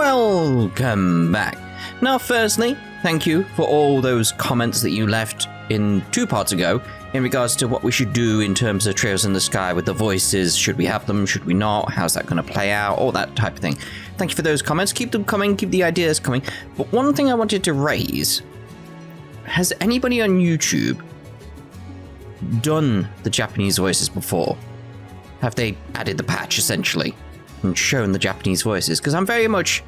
welcome back. Now, firstly, thank you for all those comments that you left in 2 parts ago in regards to what we should do in terms of Trails in the Sky with the voices. Should we have them? Should we not? How's that going to play out? All that type of thing. Thank you for those comments. Keep them coming. Keep the ideas coming. But one thing I wanted to raise, has anybody on YouTube done the Japanese voices before? Have they added the patch, essentially, and shown the Japanese voices? Because I'm very much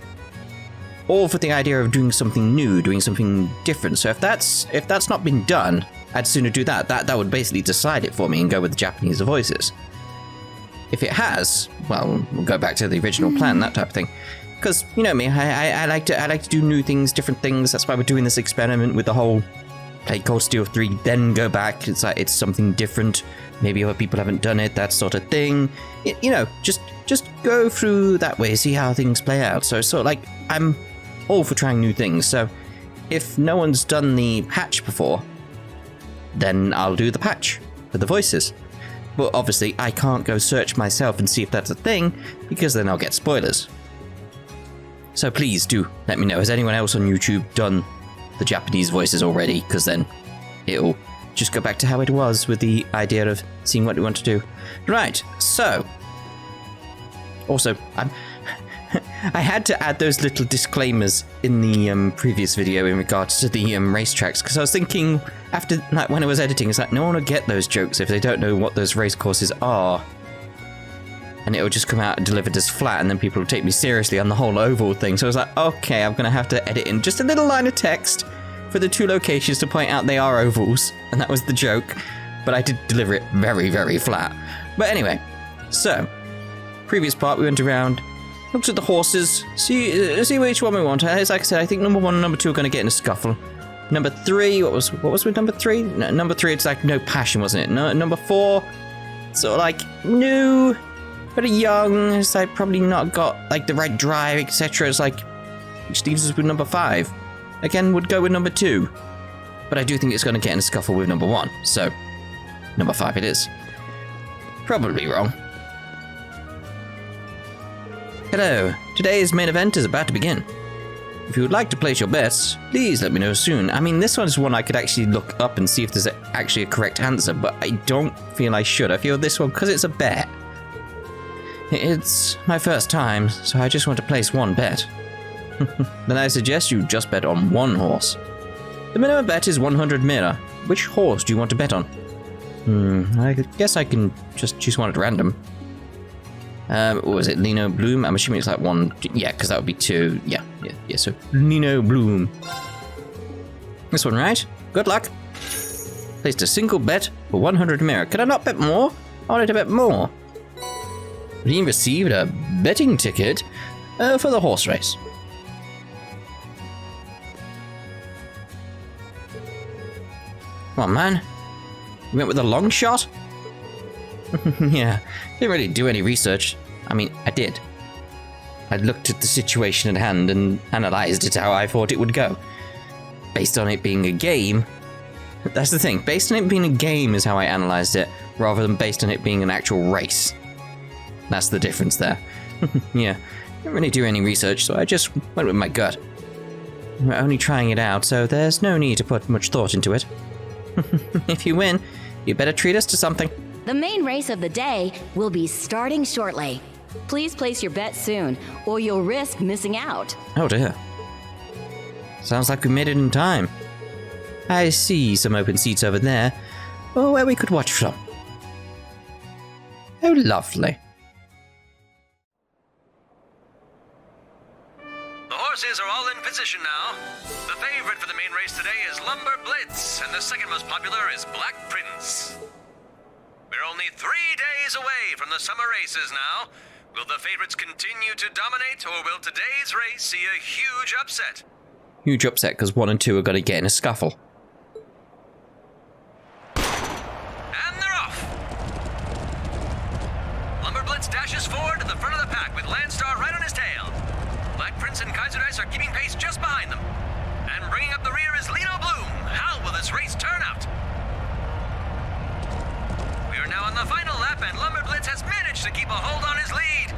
all for the idea of doing something new, doing something different. So if that's not been done, I'd sooner do that. That would basically decide it for me and go with the Japanese voices. If it has, well, we'll go back to the original plan, that type of thing. Because, you know me, I like to do new things, different things. That's why we're doing this experiment with the whole play Cold Steel 3, then go back. It's like it's something different. Maybe other people haven't done it, that sort of thing. You know, just go through that way, see how things play out. So it's sort of like, I'm all for trying new things. So if no one's done the patch before, then I'll do the patch for the voices. But obviously, I can't go search myself and see if that's a thing, because then I'll get spoilers. So please do let me know. Has anyone else on YouTube done the Japanese voices already? Because then it'll just go back to how it was with the idea of seeing what we want to do. Right, so also, I had to add those little disclaimers in the previous video in regards to the racetracks, because I was thinking, after, like, when I was editing, it's like, no one will get those jokes if they don't know what those race courses are. And it'll just come out and delivered as flat, and then people will take me seriously on the whole oval thing. So I was like, okay, I'm going to have to edit in just a little line of text for the 2 locations to point out they are ovals, and that was the joke. But I did deliver it very, very flat. But anyway, so, previous part, we went around, looked at the horses, see which one we want. As like I said, I think number 1 and number 2 are going to get in a scuffle. Number 3, what was with number 3? No, number 3, it's like no passion, wasn't it? No, number 4, sort of like new, very young. It's like probably not got like the right drive, etc. It's like, which leaves us with number 5. Again, would go with number 2, but I do think it's going to get in a scuffle with number 1. So, number 5 it is. Probably wrong. Hello, today's main event is about to begin. If you would like to place your bets, please let me know soon. I mean, this one's one I could actually look up and see if there's actually a correct answer, but I don't feel I should. I feel this one, because it's a bet. It's my first time, so I just want to place one bet. Then I suggest you just bet on one horse. The minimum bet is 100 mira. Which horse do you want to bet on? I guess I can just choose one at random. What was it? Lino Bloom? I'm assuming it's like 1. Yeah, because that would be 2. Yeah. So Lino Bloom. This one, right? Good luck. Placed a single bet for 100 mira. Could I not bet more? I wanted to bet more. Rean received a betting ticket for the horse race. Come on, man. You went with a long shot? Yeah, didn't really do any research. I mean, I did. I looked at the situation at hand and analysed it how I thought it would go. Based on it being a game, that's the thing, based on it being a game is how I analysed it, rather than based on it being an actual race. That's the difference there. Yeah, didn't really do any research, so I just went with my gut. We're only trying it out, so there's no need to put much thought into it. If you win, you better treat us to something. The main race of the day will be starting shortly. Please place your bet soon, or you'll risk missing out. Oh dear. Sounds like we made it in time. I see some open seats over there, where we could watch from. Oh, lovely. The horses are all in position now. The favorite for the main race today is Lumber Blitz, and the second most popular is Black Prince. We're only 3 days away from the summer races now. Will the favorites continue to dominate, or will today's race see a huge upset? Huge upset because 1 and 2 are going to get in a scuffle. And they're off! Lumber Blitz dashes forward to the front of the pack with Landstar right on his tail. Black Prince and Kaiser Dice are keeping pace just behind them. And bringing up the rear is Lino Bloom. How will this race turn out? We are now on the final lap, and Lumber Blitz has managed to keep a hold on his lead.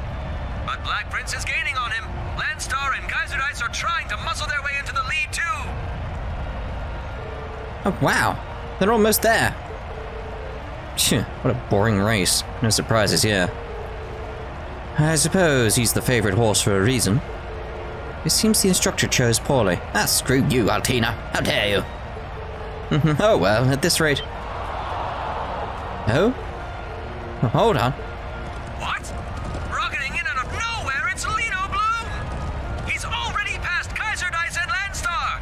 But Black Prince is gaining on him. Landstar and Kaiser Dice are trying to muscle their way into the lead too. Oh, wow. They're almost there. Phew, what a boring race. No surprises here. I suppose he's the favorite horse for a reason. It seems the instructor chose poorly. Ah, screw you, Altina. How dare you? Oh, well, at this rate... Oh? Oh, hold on. What? Rocketing in out of nowhere, it's Lino Bloom! He's already passed Kaiser Dice and Landstar!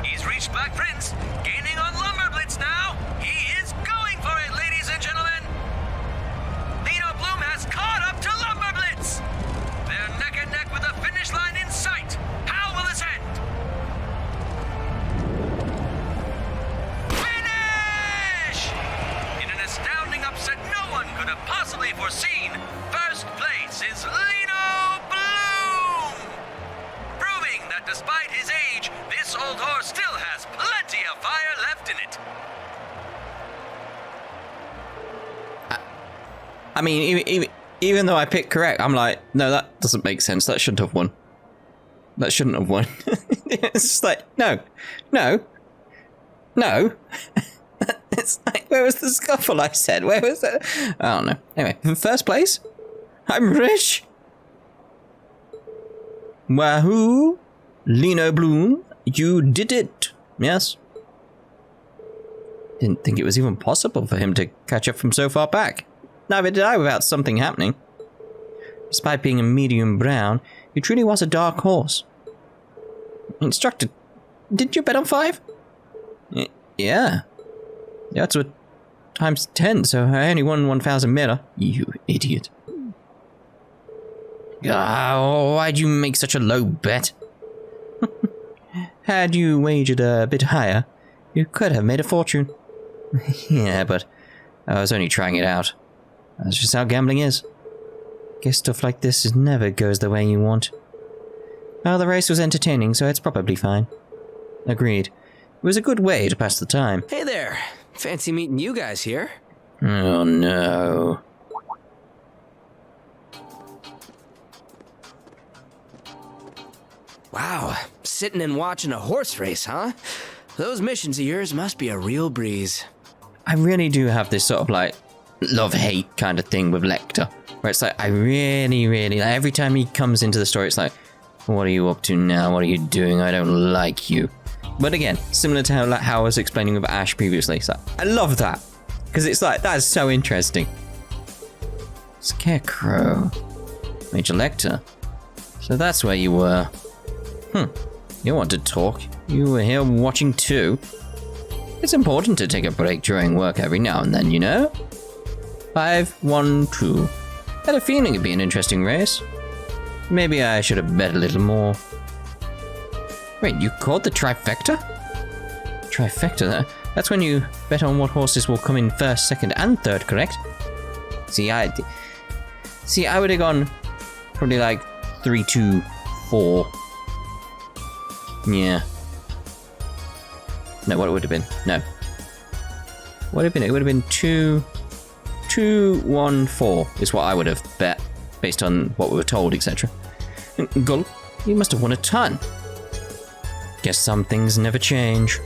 He's reached Black Prince, gaining on Lumber Blitz now! He is going for it, ladies and gentlemen! Lino Bloom has caught up to Lumber Blitz! They're neck and neck with the finish line in sight! How will this end? Finish! In an astounding upset no one could have possibly foreseen, first place is Lino Bloom! Proving that despite his age, this old horse still has plenty of fire left in it. I mean, even though I picked correct, I'm like, no, that doesn't make sense. That shouldn't have won. That shouldn't have won. It's just like, no. It's like, where was the scuffle I said? Where was that? I don't know. Anyway, in first place, I'm rich. Wahoo! Lino Bloom, you did it. Yes. Didn't think it was even possible for him to catch up from so far back. Neither did I without something happening. Despite being a medium brown, he truly was a dark horse. Instructor, didn't you bet on 5? Yeah. That's what times 10, so I only won 1,000 meta. You idiot. Oh, why'd you make such a low bet? Had you wagered a bit higher, you could have made a fortune. Yeah, but I was only trying it out. That's just how gambling is. Guess stuff like this never goes the way you want. Well, the race was entertaining, so it's probably fine. Agreed. It was a good way to pass the time. Hey there. Fancy meeting you guys here. Oh, no. Wow, sitting and watching a horse race, huh? Those missions of yours must be a real breeze. I really do have this sort of like love-hate kind of thing with Lecter, where it's like I really, like, every time he comes into the story, it's like, what are you up to now? What are you doing? I don't like you. But again, similar to how I was explaining with Ash previously, so I love that because it's like that is so interesting. Scarecrow, Major Lecter. So that's where you were. You want to talk? You were here watching too. It's important to take a break during work every now and then, you know? 5-1-2. Had a feeling it'd be an interesting race. Maybe I should have bet a little more. Wait, you called the trifecta? Trifecta? That's when you bet on what horses will come in first, second, and third, correct? See, I would have gone probably like 3-2-4. Yeah. No, what it would have been? No. What would have been? It would have been 2-1-4 is what I would have bet based on what we were told, etc. Gull, you must have won a ton. Guess some things never change.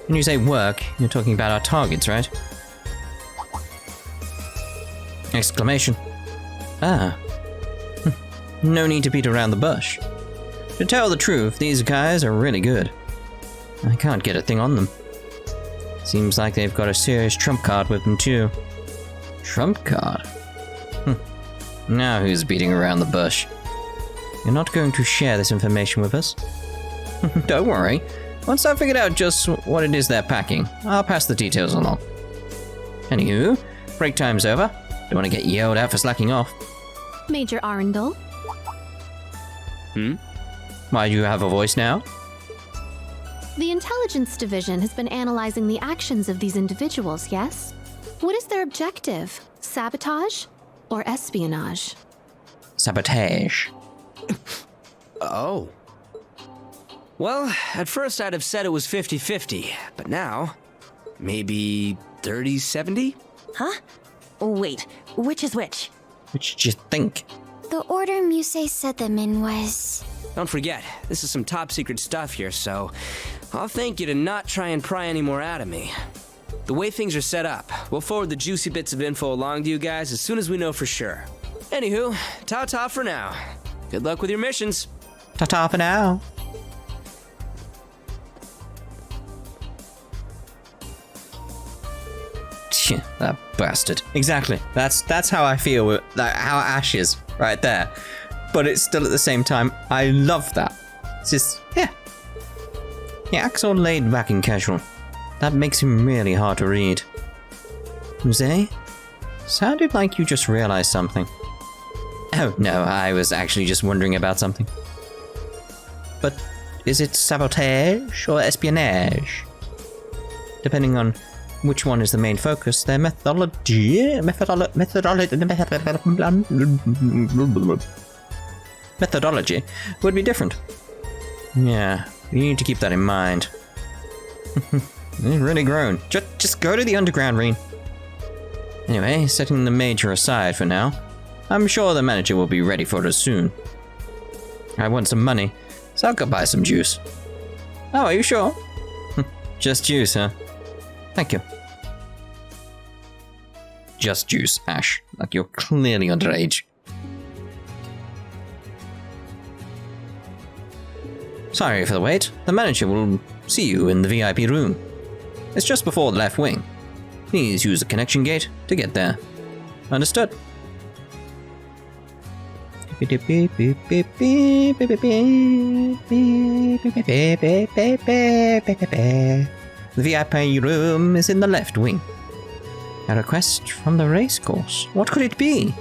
When you say work, you're talking about our targets, right? Exclamation. Ah. No need to beat around the bush. To tell the truth, these guys are really good. I can't get a thing on them. Seems like they've got a serious trump card with them too. Trump card? Now who's beating around the bush? You're not going to share this information with us? Don't worry. Once I've figured out just what it is they're packing, I'll pass the details along. Anywho, break time's over. Don't want to get yelled at for slacking off. Major Arundel? Why do you have a voice now? The Intelligence Division has been analyzing the actions of these individuals, yes? What is their objective? Sabotage or espionage? Sabotage. Oh. Well, at first I'd have said it was 50-50, but now, maybe 30-70? Huh? Wait, which is which? Which did you think? The order Muse said them in was... Don't forget, this is some top secret stuff here, so I'll thank you to not try and pry any more out of me. The way things are set up, we'll forward the juicy bits of info along to you guys as soon as we know for sure. Anywho, ta-ta for now. Good luck with your missions. Ta-ta for now. That bastard. Exactly. That's how I feel with how Ash is right there. But it's still at the same time, I love that. It's just, yeah. He acts all laid back and casual. That makes him really hard to read. Muse? Sounded like you just realized something. Oh, no, I was actually just wondering about something. But is it sabotage or espionage? Depending on which one is the main focus, their methodology would be different. Yeah, you need to keep that in mind. You've really grown. Just go to the underground, Rean. Anyway, setting the major aside for now, I'm sure the manager will be ready for us soon. I want some money, so I'll go buy some juice. Oh, are you sure? Just juice, huh? Thank you. Just juice, Ash. Like you're clearly underage. Sorry for the wait. The manager will see you in the VIP room. It's just before the left wing. Please use the connection gate to get there. Understood? The VIP room is in the left wing. A request from the race course. What could it be?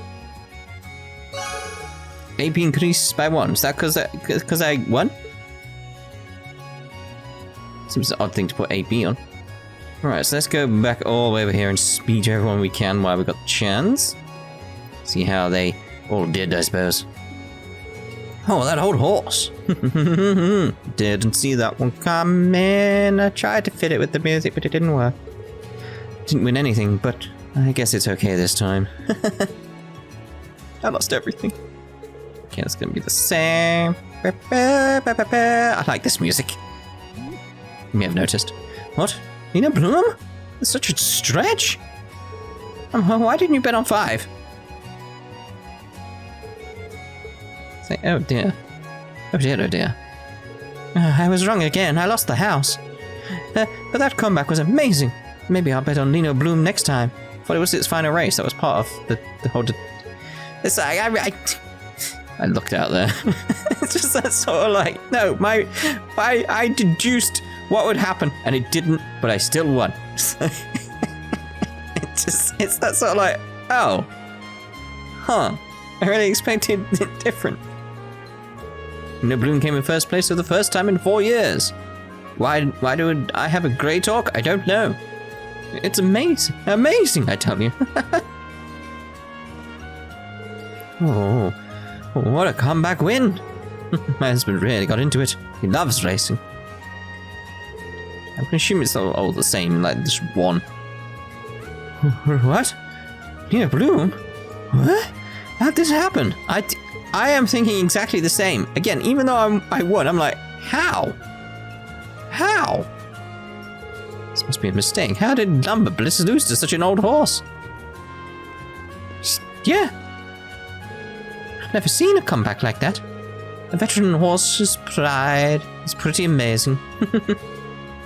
AP increased by 1. Is that because I won? Seems an odd thing to put AP on. Alright, so let's go back all the way over here and speed everyone we can while we got the chance. See how they all did, I suppose. Oh, that old horse. Didn't see that one coming. I tried to fit it with the music, but it didn't work. Didn't win anything, but I guess it's okay this time. I lost everything. Okay, it's gonna be the same. I like this music. You may have noticed. What? Nina Bloom? That's such a stretch. Why didn't you bet on 5? Say, oh dear. Oh dear, oh dear. I was wrong again. I lost the house. But that comeback was amazing. Maybe I'll bet on Lino Bloom next time. Thought it was its final race. That was part of the whole... I looked out there. It's just that sort of like, no, I deduced what would happen, and it didn't, but I still won. It's that sort of like, oh, huh, I really expected it different. No Bloom came in first place for the first time in 4 years. Why do I have a grey talk? I don't know. It's amazing, I tell you. Oh, what a comeback win. My husband really got into it. He loves racing. I can assume it's all the same, like this one. What? Nina Bloom? What? How'd this happen? I am thinking exactly the same. Again, even though I won, I'm like, how? How? This must be a mistake. How did Lumber Bliss lose to such an old horse? Yeah. I've never seen a comeback like that. A veteran horse's pride is pretty amazing.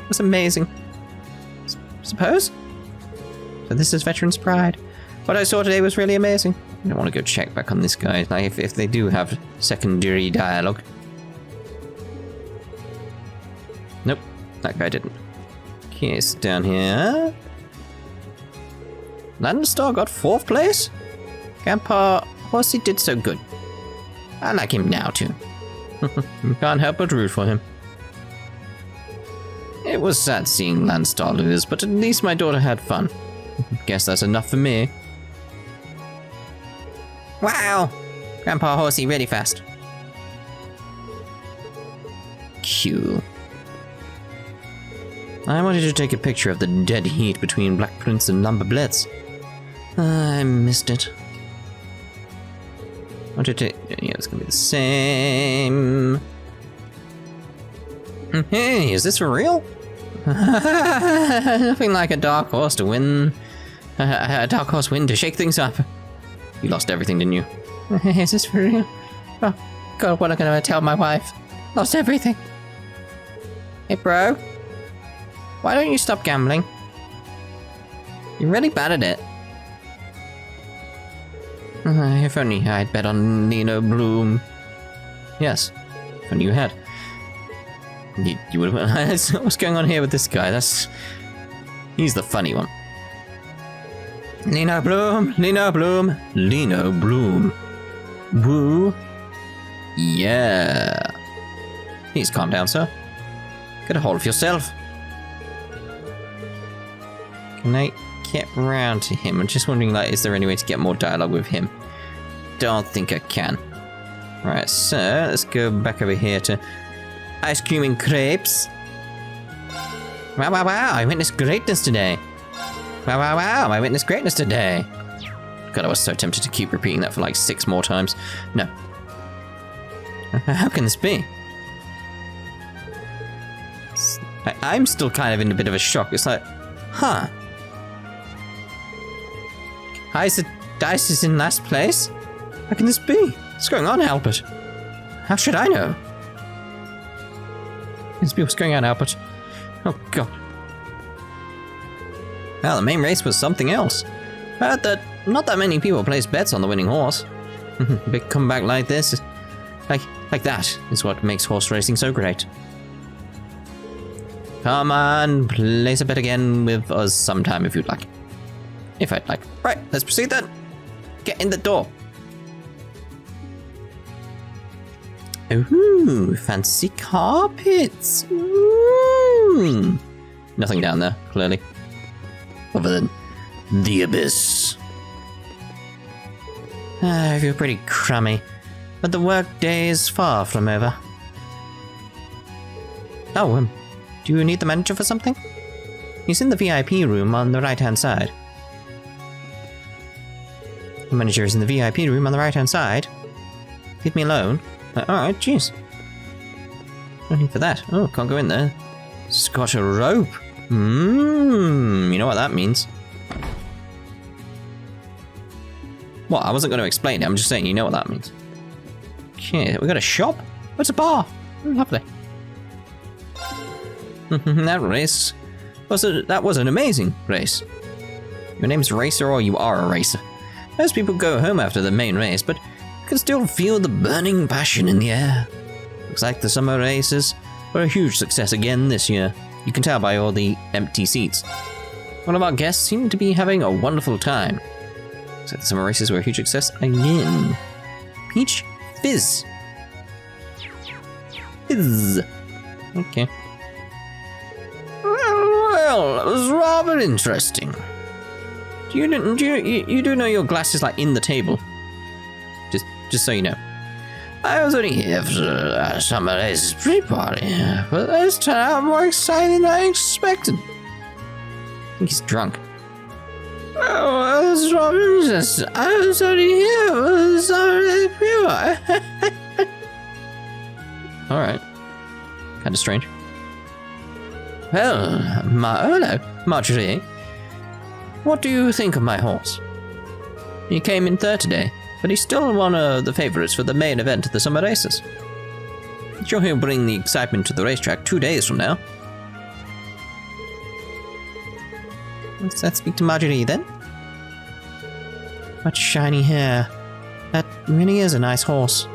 It's amazing. Suppose? So this is Veteran's Pride. What I saw today was really amazing. I don't want to go check back on this guy, like if they do have secondary dialogue. Nope, that guy didn't. Okay, so down here. Landstar got 4th place? Grandpa Horsey did so good. I like him now too. Can't help but root for him. It was sad seeing Landstar lose, but at least my daughter had fun. Guess that's enough for me. Wow! Grandpa Horsey really fast. Cool. I wanted to take a picture of the dead heat between Black Prince and Lumber Blitz. I missed it. 1, 2, 2. Yeah, it's gonna be the same. Hey, is this for real? Nothing like a dark horse to win. A dark horse win to shake things up. You lost everything, didn't you? Is this for real? Oh, God, what am I gonna tell my wife? Lost everything. Hey, bro. Why don't you stop gambling? You're really bad at it. If only I'd bet on Nino Bloom. Yes, if only you had. You would have. What's going on here with this guy? He's the funny one. Lino Bloom, Lino Bloom, Lino Bloom. Woo. Yeah. Please calm down, sir. Get a hold of yourself. Can I get round to him? I'm just wondering, like, is there any way to get more dialogue with him? Don't think I can. Right, so let's go back over here to ice cream and crepes. Wow, wow, wow, I witnessed greatness today. Wow, wow, wow, I witnessed greatness today. God, I was so tempted to keep repeating that for like 6 more times. No. How can this be? I'm still kind of in a bit of a shock. It's like, huh. Dice is in last place? How can this be? What's going on, Albert? How should I know? What's going on, Albert? Oh, God. Well, the main race was something else. I heard that not that many people place bets on the winning horse. A big comeback like this, like that, is what makes horse racing so great. Come on, place a bet again with us sometime if you'd like. If I'd like. Right, let's proceed then. Get in the door. Ooh, fancy carpets. Ooh. Nothing down there, clearly. Other than the abyss. I feel pretty crummy, but the work day is far from over. Oh, do you need the manager for something? He's in the VIP room on the right-hand side. The manager is in the VIP room on the right-hand side. Leave me alone. Alright, jeez. No need for that. Oh, can't go in there. Scotch a rope. You know what that means. Well, I wasn't going to explain it, I'm just saying you know what that means. Okay, we got a shop? What's a bar? Lovely. That race that was an amazing race. Your name's Racer or you are a racer. Most people go home after the main race, but you can still feel the burning passion in the air. Looks like the summer races were a huge success again this year. You can tell by all the empty seats. One of our guests seemed to be having a wonderful time. Looks like the summer races were a huge success again. Peach Fizz. Fizz. Okay. Well, that was rather interesting. You do know your glass is like in the table? Just so you know. I was only here for a summer races pre-party, but this turned out more exciting than I expected. I think he's drunk. Oh, that's wrong. I was only here for the summer races pre-party. Alright. Kinda strange. Well, hello, Marjorie. What do you think of my horse? He came in third today, but he's still one of the favorites for the main event of the summer races. I'm sure he'll bring the excitement to the racetrack 2 days from now. Let's speak to Marjorie then. Much shiny hair. That really is a nice horse.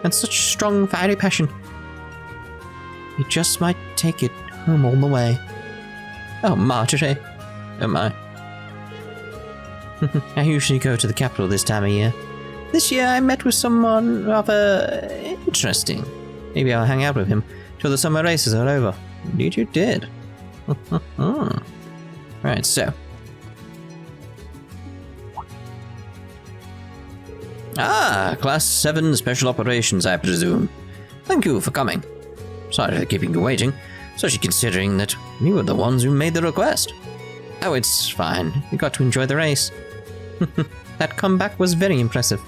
And such strong fiery passion. He just might take it home all the way. Oh, Marjorie. Oh my. I usually go to the capital this time of year. This year I met with someone rather interesting. Maybe I'll hang out with him till the summer races are over. Indeed you did. Right, so. Class VII Special Operations, I presume. Thank you for coming. Sorry for keeping you waiting, especially considering that we were the ones who made the request. Oh, it's fine. We got to enjoy the race. That comeback was very impressive.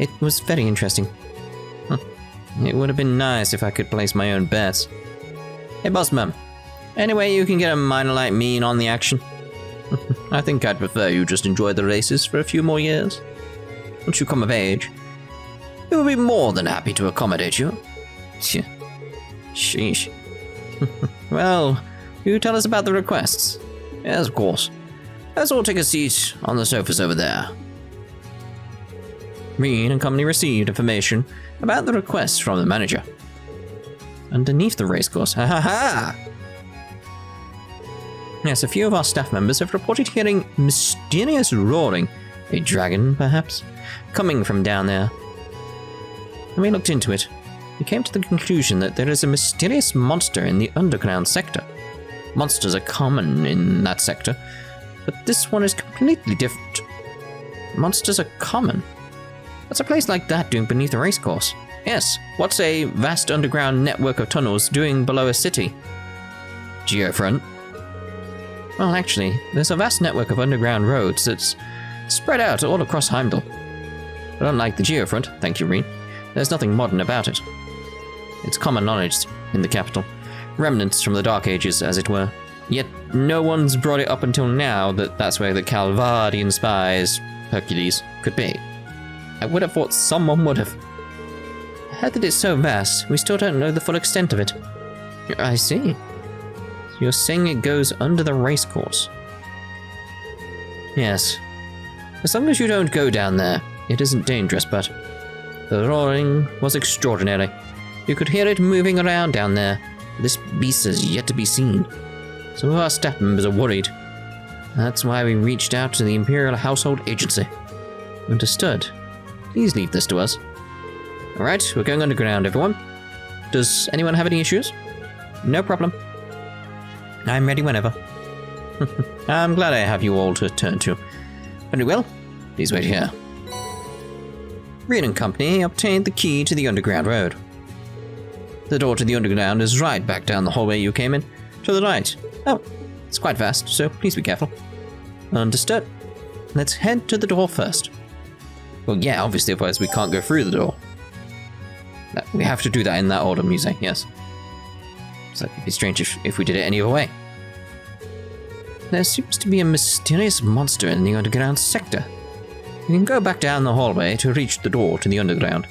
It was very interesting. It would have been nice if I could place my own bets. Hey, boss man. Any way you can get a miner like me in on the action? I think I'd prefer you just enjoy the races for a few more years. Once you come of age, we will be more than happy to accommodate you. Sheesh. Well, you tell us about the requests. Yes, of course. Let's all take a seat on the sofas over there. Rean and company received information about the requests from the manager. Underneath the racecourse. Ha ha ha! Yes, a few of our staff members have reported hearing mysterious roaring. A dragon, perhaps, coming from down there. When we looked into it, we came to the conclusion that there is a mysterious monster in the underground sector. Monsters are common in that sector, but this one is completely different. Monsters are common. What's a place like that doing beneath a racecourse? Yes, what's a vast underground network of tunnels doing below a city? Geofront. Well, actually, there's a vast network of underground roads that's spread out all across Heimdall. But unlike the Geofront, thank you, Rean, there's nothing modern about it. It's common knowledge in the capital, remnants from the Dark Ages, as it were. Yet no one's brought it up until now that that's where the Calvardian spies, Hercules, could be. I would have thought someone would have. How that it's so vast, we still don't know the full extent of it. I see. So you're saying it goes under the racecourse? Yes. As long as you don't go down there, it isn't dangerous, but the roaring was extraordinary. You could hear it moving around down there. This beast is yet to be seen. Some of our staff members are worried. That's why we reached out to the Imperial Household Agency. Understood. Please leave this to us. Alright, we're going underground, everyone. Does anyone have any issues? No problem. I'm ready whenever. I'm glad I have you all to turn to. Very well. Please wait here. Rean and company obtained the key to the underground road. The door to the underground is right back down the hallway you came in. To the right. Oh, it's quite fast, so please be careful. Understood. Let's head to the door first. Well, yeah, obviously, otherwise we can't go through the door. We have to do that in that order, Muse, yes. So it'd be strange if we did it any other way. There seems to be a mysterious monster in the underground sector. You can go back down the hallway to reach the door to the underground.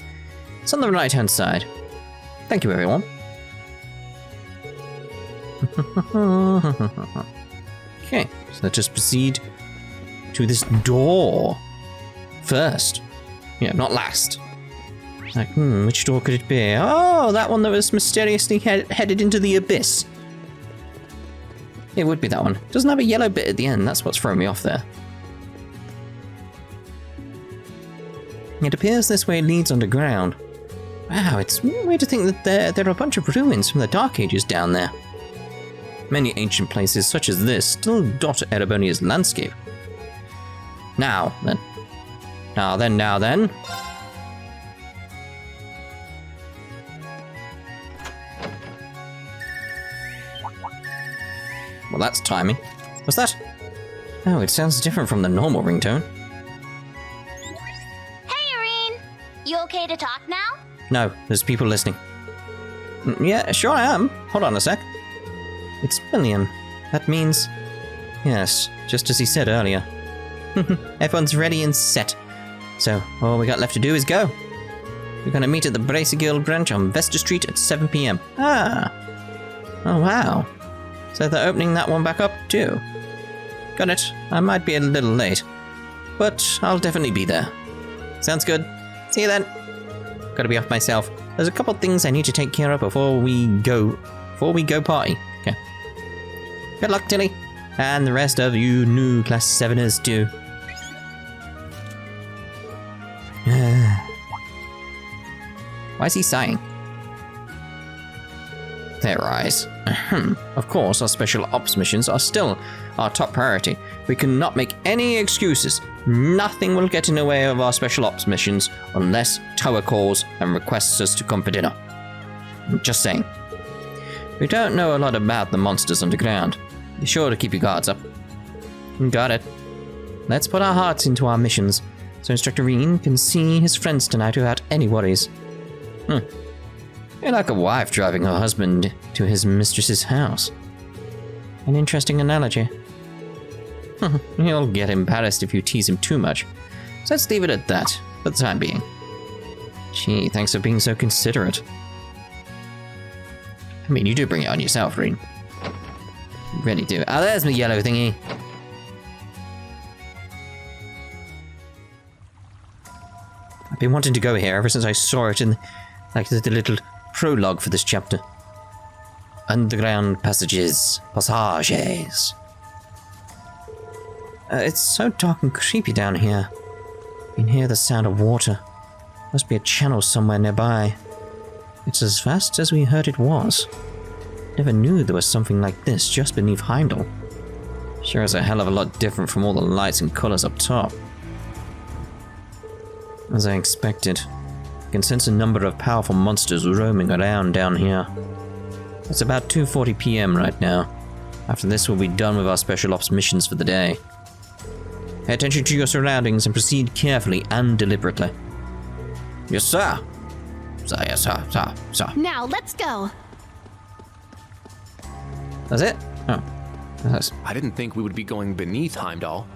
It's on the right-hand side. Thank you, everyone. Okay, so let's just proceed to this door first. Yeah, not last. Like, which door could it be? Oh, that one that was mysteriously headed into the abyss. It would be that one. Doesn't have a yellow bit at the end. That's what's throwing me off there. It appears this way leads underground. Wow, it's weird to think that there are a bunch of ruins from the Dark Ages down there. Many ancient places such as this still dot Erebonia's landscape. Now then. Now then. Well, that's timing. What's that? Oh, it sounds different from the normal ringtone. Hey, Rean! You okay to talk now? No, there's people listening. Yeah, sure I am. Hold on a sec. It's Millium. That means... Yes, just as he said earlier. Everyone's ready and set. So, all we got left to do is go. We're gonna meet at the Bracer Guild branch on Vesta Street at 7 PM. Ah! Oh, wow. So they're opening that one back up, too. Got it. I might be a little late. But I'll definitely be there. Sounds good. See you then. Gotta be off myself. There's a couple things I need to take care of before we go party. Okay. Good luck, Tilly. And the rest of you new Class 7ers too. Why is he sighing? Their eyes. Of course, our special ops missions are still our top priority. We cannot make any excuses. Nothing will get in the way of our special ops missions unless Towa calls and requests us to come for dinner. Just saying. We don't know a lot about the monsters underground. Be sure to keep your guards up. Got it. Let's put our hearts into our missions So Instructor Rean can see his friends tonight without any worries. You're like a wife driving her husband to his mistress's house. An interesting analogy. He'll get embarrassed if you tease him too much. So let's leave it at that, for the time being. Gee, thanks for being so considerate. I mean, you do bring it on yourself, Rean. You really do. Oh, there's my yellow thingy. I've been wanting to go here ever since I saw it in, like, the little prologue for this chapter. Underground passages. Passages. It's so dark and creepy down here. You can hear the sound of water. Must be a channel somewhere nearby. It's as vast as we heard it was. Never knew there was something like this just beneath Heimdall. Sure is a hell of a lot different from all the lights and colors up top. As I expected, I can sense a number of powerful monsters roaming around down here. It's about 2:40 p.m. right now. After this, we'll be done with our special ops missions for the day. Pay attention to your surroundings and proceed carefully and deliberately. Yes, sir. Sir, yes, sir. Now, let's go. That's it? Oh. That's... I didn't think we would be going beneath Heimdall.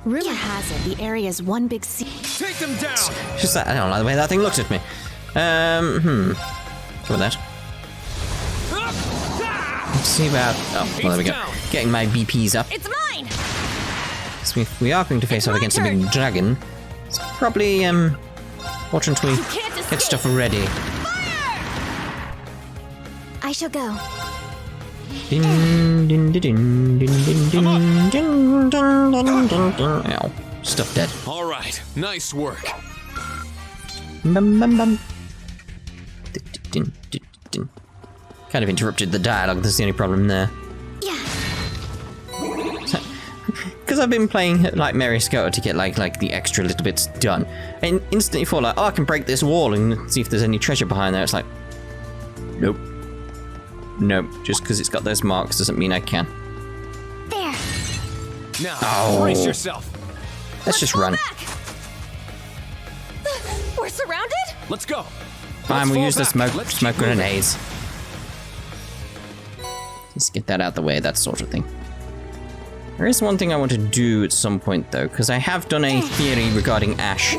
Rumor has it the area's one big sea. Take them down! Just that, I don't like the way that thing looked at me. Go with that. Let's see about... Oh, well, there we go. Getting my BPs up. It's mine! So if we are going to face off against a big dragon, it's probably, watch until we get stuff ready. I shall go. Din, din, din, din, din, din, din, din, din, din, din. Ow. Stuff dead. All right, nice work. Bum, bum, bum. Din, din, din, din. Kind of interrupted the dialogue, that's the only problem there. Yeah. Because I've been playing like Mary Scout to get like the extra little bits done, and instantly thought like, oh, I can break this wall and see if there's any treasure behind there. It's like, nope. Nope, just because it's got those marks doesn't mean I can. There. Now, brace yourself. Let's just run. Back. We're surrounded? Let's go. Fine, we'll use the fall back. smoke Let's keep grenades. Let's get that out the way, that sort of thing. There is one thing I want to do at some point though, because I have done a theory regarding Ash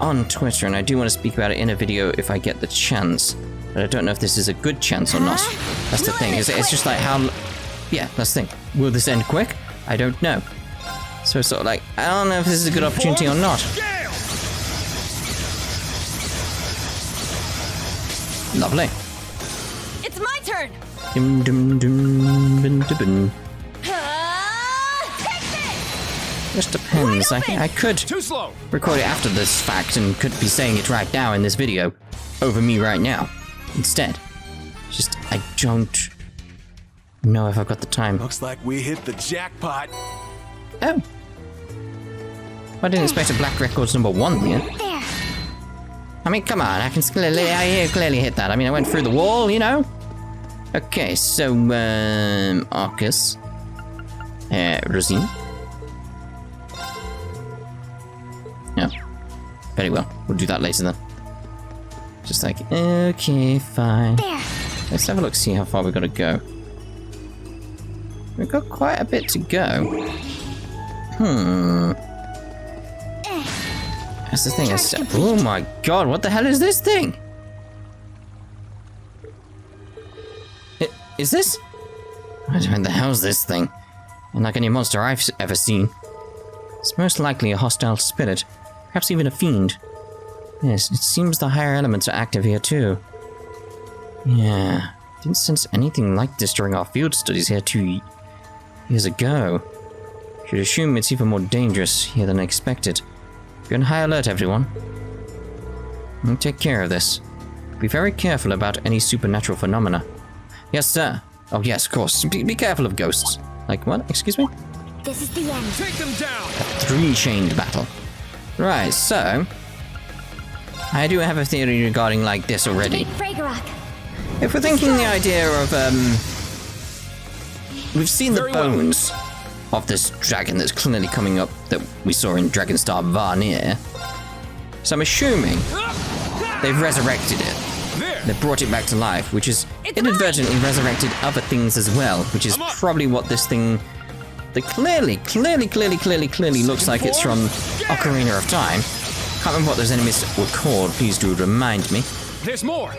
on Twitter, and I do want to speak about it in a video if I get the chance. But I don't know if this is a good chance or not. That's the thing. It's just like how... Yeah, that's the thing. Will this end quick? I don't know. So it's sort of like, I don't know if this is a good opportunity or not. Lovely. It's my turn! Dum dum dum dum dum dum. Take this! Just depends. I could Too slow. record it after this fact and could be saying it right now in this video over me right now instead. Just I don't know if I've got the time. Looks like we hit the jackpot. Oh. I didn't expect a Black Records #1 here. There. I mean, come on, I clearly hit that. I mean, I went through the wall, you know? Okay, so, Arcus. Rosine. Yeah. Very well. We'll do that later then. Just like, okay, fine. There. Let's have a look, see how far we've got to go. We've got quite a bit to go. That's the thing. Oh my god, what the hell is this thing? Is this? I don't know what the hell's this thing. Unlike any monster I've ever seen. It's most likely a hostile spirit, perhaps even a fiend. Yes, it seems the higher elements are active here too. Yeah, didn't sense anything like this during our field studies here 2 years ago. Should assume it's even more dangerous here than I expected. Be on high alert, everyone. I'll take care of this. Be very careful about any supernatural phenomena. Yes, sir. Oh, yes, of course. Be careful of ghosts. Like what? Excuse me? This is the end. Take them down. A 3-chained battle. Right, so... I do have a theory regarding, like, this already. Fragorok. If we're thinking the idea of, we've seen the bones of this dragon that's clearly coming up that we saw in Dragonstar Varnir. So I'm assuming they've resurrected it. They brought it back to life, which is inadvertently resurrected other things as well, which is probably what this thing that clearly looks like it's from Ocarina of Time. Can't remember what those enemies were called. Please do remind me. There's more.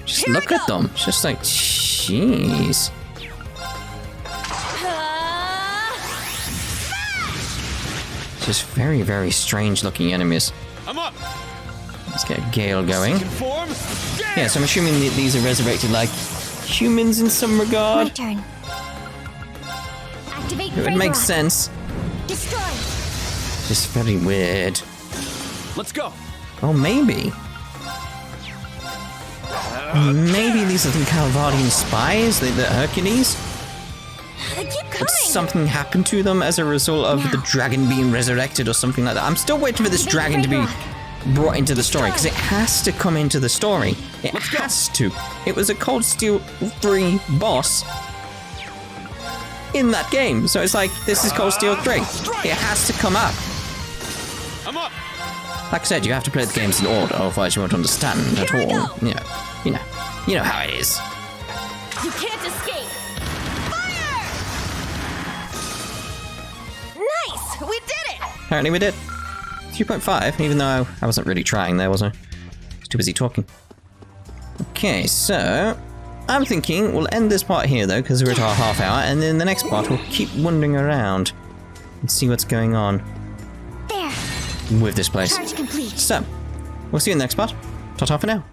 Just look at them. It's just like, jeez. Just very, very strange looking enemies. I'm up. Let's get Gale going. Form. Yeah, so I'm assuming that these are resurrected like humans in some My regard. turn. Activate It would make sense. Destroy. Just very weird. Let's go. Oh, maybe. Maybe these are the Calvardian spies, the Hercules? They keep coming. Did something happen to them as a result of the dragon being resurrected or something like that? I'm still waiting for this dragon to be brought into the story, because it has to come into the story. It has to. It was a Cold Steel 3 boss in that game. So it's like, this is Cold Steel 3. It has to come up. I'm up. Like I said, you have to play the games in order, otherwise you won't understand at all. You know how it is. You can't escape. Fire! Nice! We did it! Apparently we did. 3.5, even though I wasn't really trying there, was I? I was too busy talking. Okay, so I'm thinking we'll end this part here though, because we're at our half hour, and then the next part we'll keep wandering around and see what's going on There. with this place. Charge complete. So, we'll see you in the next part. Ta-ta for now.